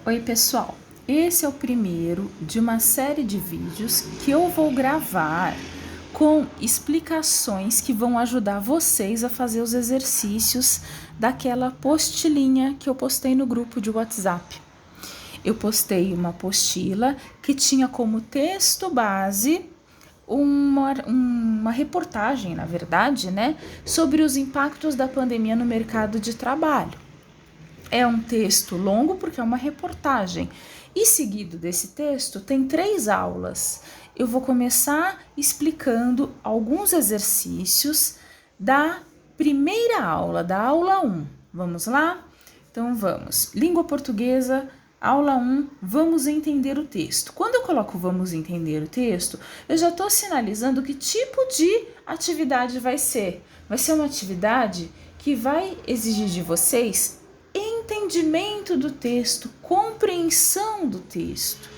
Oi pessoal, esse é o primeiro de uma série de vídeos que eu vou gravar com explicações que vão ajudar vocês a fazer os exercícios daquela postilhinha que eu postei no grupo de WhatsApp. Eu postei uma apostila que tinha como texto base uma reportagem, na verdade, sobre os impactos da pandemia no mercado de trabalho. É um texto longo porque é uma reportagem. E seguido desse texto tem 3 aulas. Eu vou começar explicando alguns exercícios da primeira aula, da aula 1. Vamos lá? Então vamos. Língua portuguesa, aula 1, vamos entender o texto. Quando eu coloco vamos entender o texto, eu já estou sinalizando que tipo de atividade vai ser. Vai ser uma atividade que vai exigir de vocês entendimento do texto, compreensão do texto.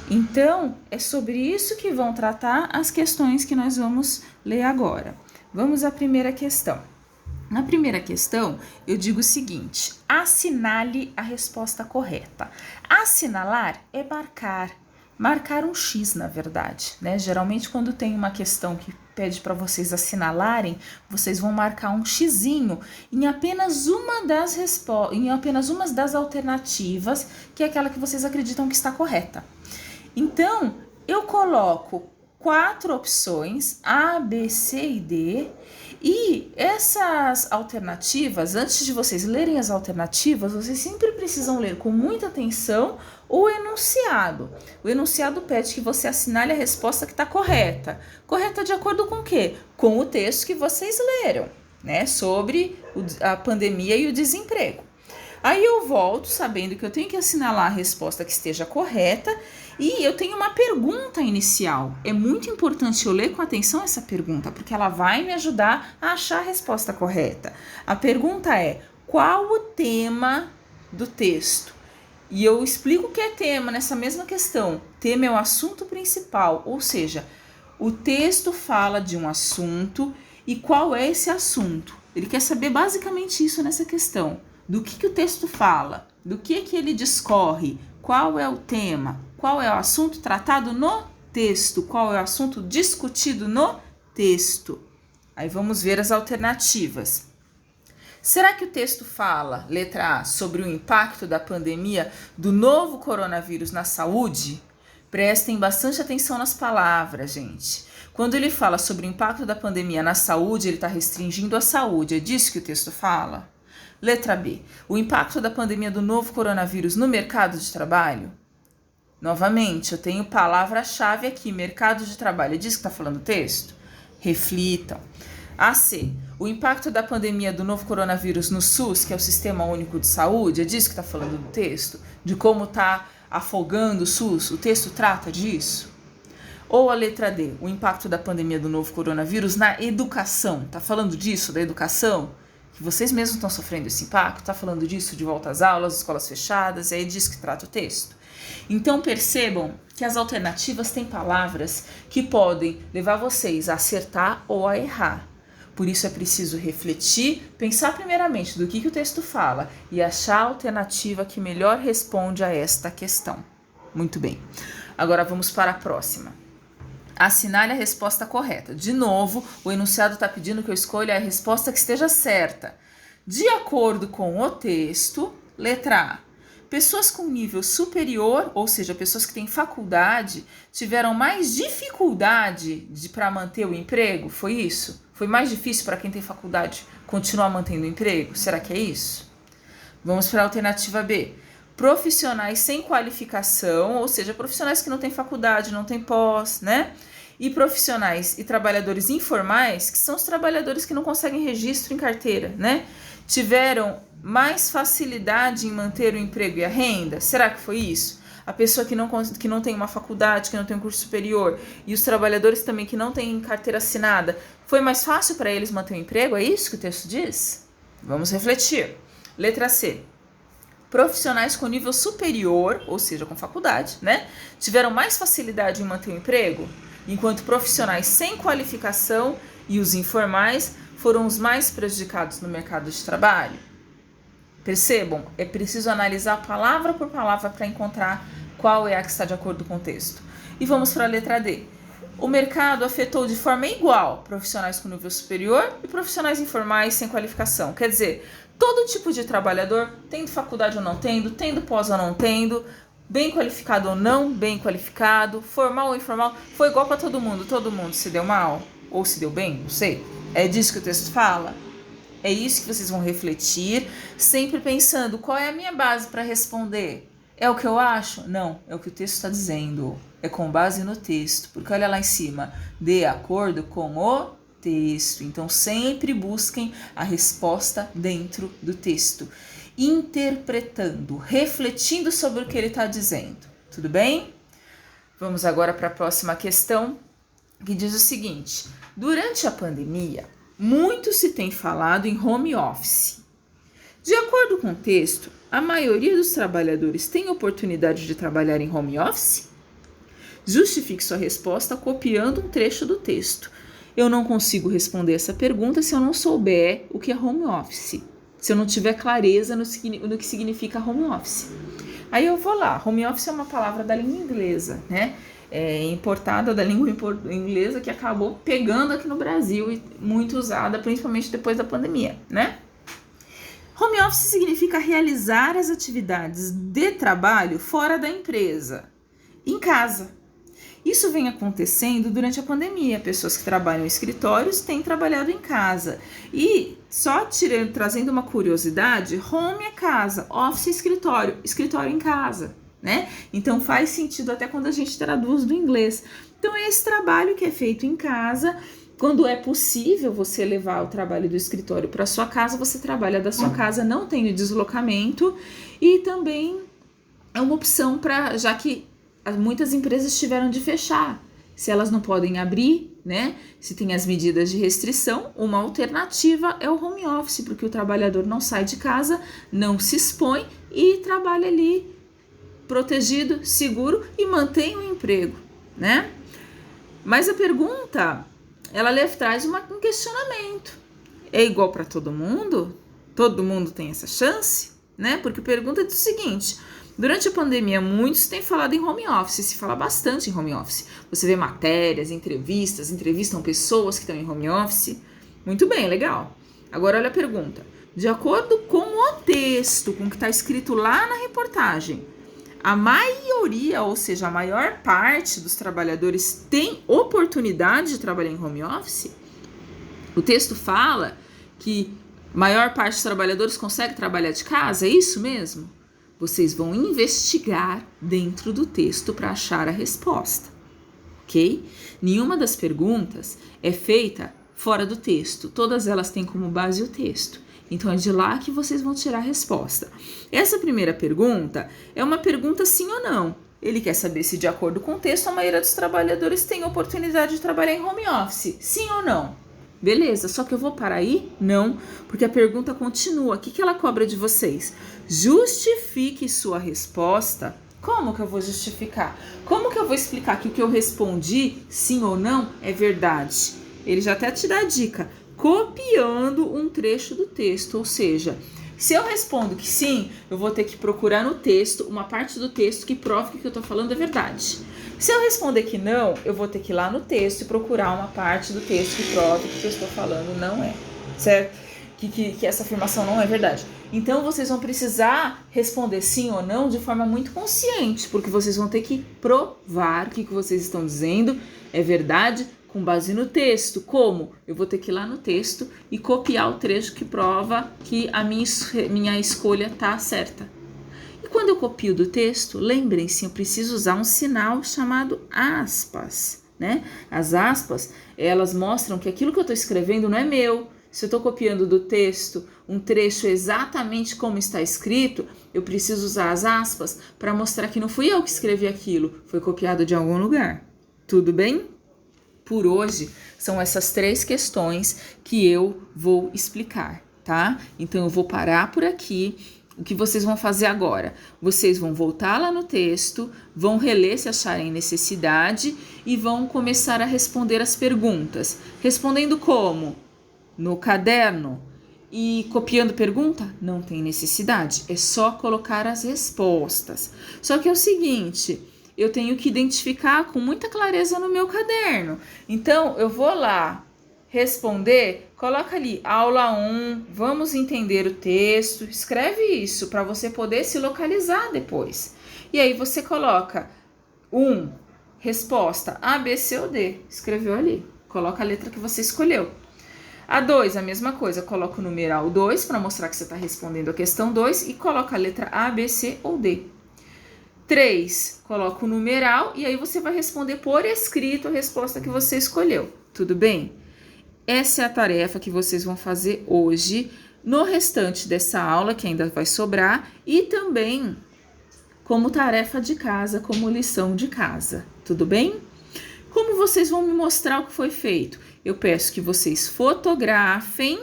Então, é sobre isso que vão tratar as questões que nós vamos ler agora. Vamos à primeira questão. Na primeira questão, eu digo o seguinte: assinale a resposta correta. Assinalar é marcar um X, na verdade, Geralmente, quando tem uma questão que pede para vocês assinalarem, vocês vão marcar um xizinho em apenas uma das alternativas, que é aquela que vocês acreditam que está correta. Então, eu coloco 4 opções, A, B, C e D, e essas alternativas, antes de vocês lerem as alternativas, vocês sempre precisam ler com muita atenção o enunciado. O enunciado pede que você assinale a resposta que está correta. Correta de acordo com o quê? Com o texto que vocês leram, sobre a pandemia e o desemprego. Aí eu volto sabendo que eu tenho que assinalar a resposta que esteja correta e eu tenho uma pergunta inicial. É muito importante eu ler com atenção essa pergunta, porque ela vai me ajudar a achar a resposta correta. A pergunta é: qual o tema do texto? E eu explico o que é tema nessa mesma questão. Tema é o assunto principal, ou seja, o texto fala de um assunto e qual é esse assunto. Ele quer saber basicamente isso nessa questão. Do que o texto fala, do que ele discorre, qual é o tema, qual é o assunto tratado no texto, qual é o assunto discutido no texto. Aí vamos ver as alternativas. Será que o texto fala, letra A, sobre o impacto da pandemia do novo coronavírus na saúde? Prestem bastante atenção nas palavras, gente. Quando ele fala sobre o impacto da pandemia na saúde, ele está restringindo a saúde. É disso que o texto fala? Letra B, o impacto da pandemia do novo coronavírus no mercado de trabalho? Novamente, eu tenho palavra-chave aqui, mercado de trabalho. É disso que está falando o texto? Reflitam. A C, o impacto da pandemia do novo coronavírus no SUS, que é o Sistema Único de Saúde? É disso que está falando o texto? De como está afogando o SUS? O texto trata disso? Ou a letra D, o impacto da pandemia do novo coronavírus na educação? Está falando disso, da educação? Que vocês mesmos estão sofrendo esse impacto? Está falando disso, de volta às aulas, escolas fechadas? É disso que trata o texto? Então percebam que as alternativas têm palavras que podem levar vocês a acertar ou a errar. Por isso é preciso refletir, pensar primeiramente do que o texto fala e achar a alternativa que melhor responde a esta questão. Muito bem. Agora vamos para a próxima. Assinale a resposta correta. De novo, o enunciado está pedindo que eu escolha a resposta que esteja certa. De acordo com o texto, letra A. Pessoas com nível superior, ou seja, pessoas que têm faculdade, tiveram mais dificuldade para manter o emprego? Foi isso? Foi mais difícil para quem tem faculdade continuar mantendo o emprego? Será que é isso? Vamos para a alternativa B. Profissionais sem qualificação, ou seja, profissionais que não têm faculdade, não têm pós, E profissionais e trabalhadores informais, que são os trabalhadores que não conseguem registro em carteira, Tiveram mais facilidade em manter o emprego e a renda? Será que foi isso? A pessoa que não tem uma faculdade, que não tem um curso superior, e os trabalhadores também que não têm carteira assinada, foi mais fácil para eles manter o emprego? É isso que o texto diz? Vamos refletir. Letra C. Profissionais com nível superior, ou seja, com faculdade, tiveram mais facilidade em manter o emprego, enquanto profissionais sem qualificação e os informais foram os mais prejudicados no mercado de trabalho. Percebam, é preciso analisar palavra por palavra para encontrar qual é a que está de acordo com o texto. E vamos para a letra D. O mercado afetou de forma igual profissionais com nível superior e profissionais informais sem qualificação. Quer dizer, todo tipo de trabalhador, tendo faculdade ou não tendo pós ou não tendo, bem qualificado ou não bem qualificado, formal ou informal, foi igual para todo mundo se deu mal ou se deu bem, não sei. É disso que o texto fala? É isso que vocês vão refletir, sempre pensando, qual é a minha base para responder? É o que eu acho? Não, é o que o texto está dizendo. É com base no texto, porque olha lá em cima, de acordo com o texto. Então, sempre busquem a resposta dentro do texto, interpretando, refletindo sobre o que ele está dizendo. Tudo bem? Vamos agora para a próxima questão, que diz o seguinte: durante a pandemia, muito se tem falado em home office. De acordo com o texto, a maioria dos trabalhadores tem oportunidade de trabalhar em home office? Justifique sua resposta copiando um trecho do texto. Eu não consigo responder essa pergunta se eu não souber o que é home office, se eu não tiver clareza no que significa home office. Aí eu vou lá, home office é uma palavra da língua inglesa, né? Importada da língua inglesa que acabou pegando aqui no Brasil e muito usada, principalmente depois da pandemia, né? Home office significa realizar as atividades de trabalho fora da empresa, em casa. Isso vem acontecendo durante a pandemia. Pessoas que trabalham em escritórios têm trabalhado em casa. E só trazendo uma curiosidade, home é casa, office é escritório, escritório em casa, né? Então faz sentido até quando a gente traduz do inglês. Então é esse trabalho que é feito em casa. Quando é possível você levar o trabalho do escritório para sua casa, você trabalha da sua casa, não tem deslocamento. E também é uma opção para, já que muitas empresas tiveram de fechar. Se elas não podem abrir, né? Se tem as medidas de restrição, uma alternativa é o home office, porque o trabalhador não sai de casa, não se expõe e trabalha ali protegido, seguro e mantém o emprego, né? Mas a pergunta, ela traz um questionamento. É igual para todo mundo? Todo mundo tem essa chance, né? Porque a pergunta é o seguinte: durante a pandemia, muitos têm falado em home office, se fala bastante em home office. Você vê matérias, entrevistam pessoas que estão em home office. Muito bem, legal. Agora olha a pergunta. De acordo com o texto, com o que está escrito lá na reportagem, a maioria, ou seja, a maior parte dos trabalhadores tem oportunidade de trabalhar em home office? O texto fala que a maior parte dos trabalhadores consegue trabalhar de casa, é isso mesmo? Vocês vão investigar dentro do texto para achar a resposta, ok? Nenhuma das perguntas é feita fora do texto, todas elas têm como base o texto. Então é de lá que vocês vão tirar a resposta. Essa primeira pergunta é uma pergunta sim ou não. Ele quer saber se, de acordo com o texto, a maioria dos trabalhadores tem oportunidade de trabalhar em home office, sim ou não? Beleza, só que eu vou parar aí? Não, porque a pergunta continua. O que ela cobra de vocês? Justifique sua resposta. Como que eu vou justificar? Como que eu vou explicar que o que eu respondi, sim ou não, é verdade? Ele já até te dá a dica, copiando um trecho do texto, ou seja, se eu respondo que sim, eu vou ter que procurar no texto uma parte do texto que prove que o que eu estou falando é verdade. Se eu responder que não, eu vou ter que ir lá no texto e procurar uma parte do texto que prove que o que eu estou falando não é, certo? Que essa afirmação não é verdade. Então, vocês vão precisar responder sim ou não de forma muito consciente, porque vocês vão ter que provar que o que vocês estão dizendo é verdade com base no texto. Como? Eu vou ter que ir lá no texto e copiar o trecho que prova que a minha escolha está certa. E quando eu copio do texto, lembrem-se, eu preciso usar um sinal chamado aspas, né? As aspas, elas mostram que aquilo que eu estou escrevendo não é meu. Se eu estou copiando do texto um trecho exatamente como está escrito, eu preciso usar as aspas para mostrar que não fui eu que escrevi aquilo, foi copiado de algum lugar. Tudo bem? Por hoje, são essas 3 questões que eu vou explicar, tá? Então, eu vou parar por aqui. O que vocês vão fazer agora? Vocês vão voltar lá no texto, vão reler se acharem necessidade e vão começar a responder as perguntas. Respondendo como? No caderno, e copiando pergunta? Não tem necessidade, é só colocar as respostas. Só que é o seguinte, eu tenho que identificar com muita clareza no meu caderno. Então, eu vou lá responder, coloca ali, aula 1, vamos entender o texto, escreve isso para você poder se localizar depois. E aí você coloca 1, resposta A, B, C ou D, escreveu ali, coloca a letra que você escolheu. A 2, a mesma coisa, coloca o numeral 2 para mostrar que você está respondendo a questão 2 e coloca a letra A, B, C ou D. 3, coloca o numeral e aí você vai responder por escrito a resposta que você escolheu, tudo bem? Essa é a tarefa que vocês vão fazer hoje, no restante dessa aula que ainda vai sobrar e também como tarefa de casa, como lição de casa, tudo bem? Como vocês vão me mostrar o que foi feito? Eu peço que vocês fotografem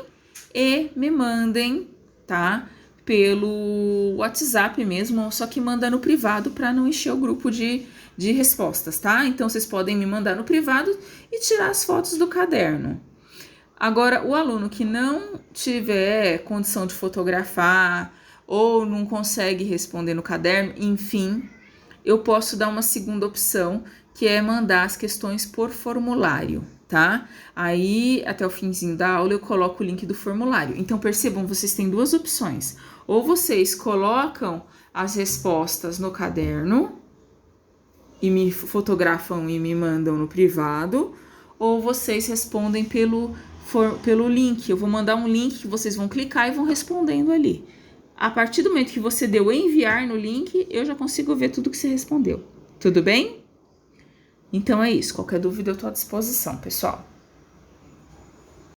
e me mandem, tá? Pelo WhatsApp mesmo, só que manda no privado para não encher o grupo de respostas, tá? Então, vocês podem me mandar no privado e tirar as fotos do caderno. Agora, o aluno que não tiver condição de fotografar ou não consegue responder no caderno, enfim, eu posso dar uma segunda opção, que é mandar as questões por formulário, tá? Aí, até o finzinho da aula, eu coloco o link do formulário. Então, percebam, vocês têm duas opções. Ou vocês colocam as respostas no caderno e me fotografam e me mandam no privado, ou vocês respondem pelo link. Eu vou mandar um link que vocês vão clicar e vão respondendo ali. A partir do momento que você deu enviar no link, eu já consigo ver tudo que você respondeu. Tudo bem? Então é isso. Qualquer dúvida eu estou à disposição, pessoal.